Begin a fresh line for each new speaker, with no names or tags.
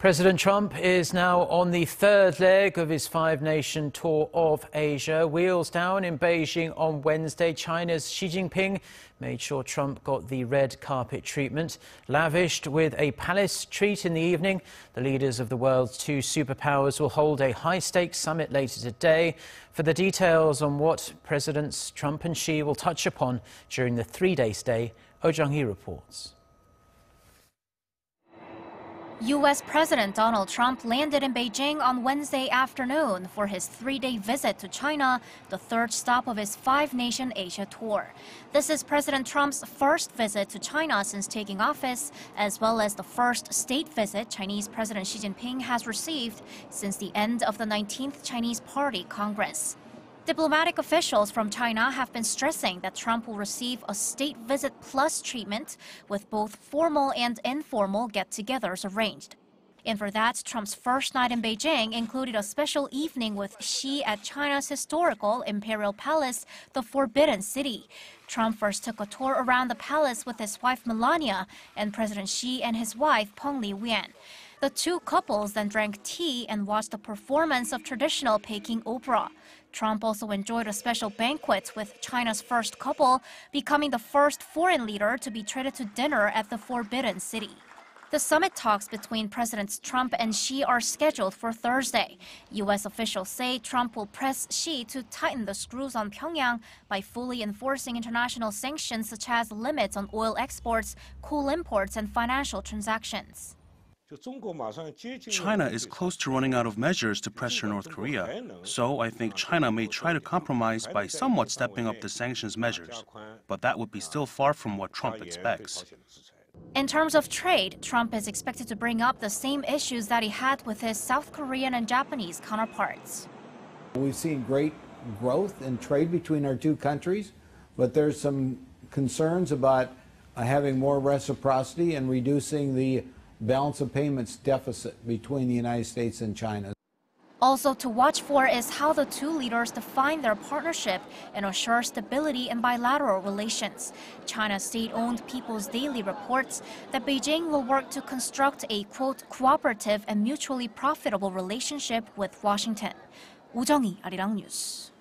President Trump is now on the third leg of his five-nation tour of Asia. Wheels down in Beijing on Wednesday. China's Xi Jinping made sure Trump got the red carpet treatment. Lavished with a palace treat in the evening, the leaders of the world's two superpowers will hold a high-stakes summit later today. For the details on what Presidents Trump and Xi will touch upon during the three-day stay, Jung-hee reports.
U.S. President Donald Trump landed in Beijing on Wednesday afternoon for his three-day visit to China, the third stop of his five-nation Asia tour. This is President Trump's first visit to China since taking office, as well as the first state visit Chinese President Xi Jinping has received since the end of the 19th Chinese Party Congress. Diplomatic officials from China have been stressing that Trump will receive a state visit plus treatment, with both formal and informal get-togethers arranged. And for that, Trump's first night in Beijing included a special evening with Xi at China's historical Imperial Palace, the Forbidden City. Trump first took a tour around the palace with his wife Melania and President Xi and his wife Peng Li-wian. The two couples then drank tea and watched a performance of traditional Peking opera. Trump also enjoyed a special banquet with China's first couple, becoming the first foreign leader to be treated to dinner at the Forbidden City. The summit talks between Presidents Trump and Xi are scheduled for Thursday. U.S. officials say Trump will press Xi to tighten the screws on Pyongyang by fully enforcing international sanctions such as limits on oil exports, coal imports, and financial transactions.
China is close to running out of measures to pressure North Korea, so I think China may try to compromise by somewhat stepping up the sanctions measures, but that would be still far from what Trump expects.
In terms of trade, Trump is expected to bring up the same issues that he had with his South Korean and Japanese counterparts.
We've seen great growth in trade between our two countries, but there's some concerns about having more reciprocity and reducing the balance of payments deficit between the United States and China.
Also to watch for is how the two leaders define their partnership and assure stability in bilateral relations. China's state-owned People's Daily reports that Beijing will work to construct a, quote, cooperative and mutually profitable relationship with Washington. Jung-hee, Arirang News.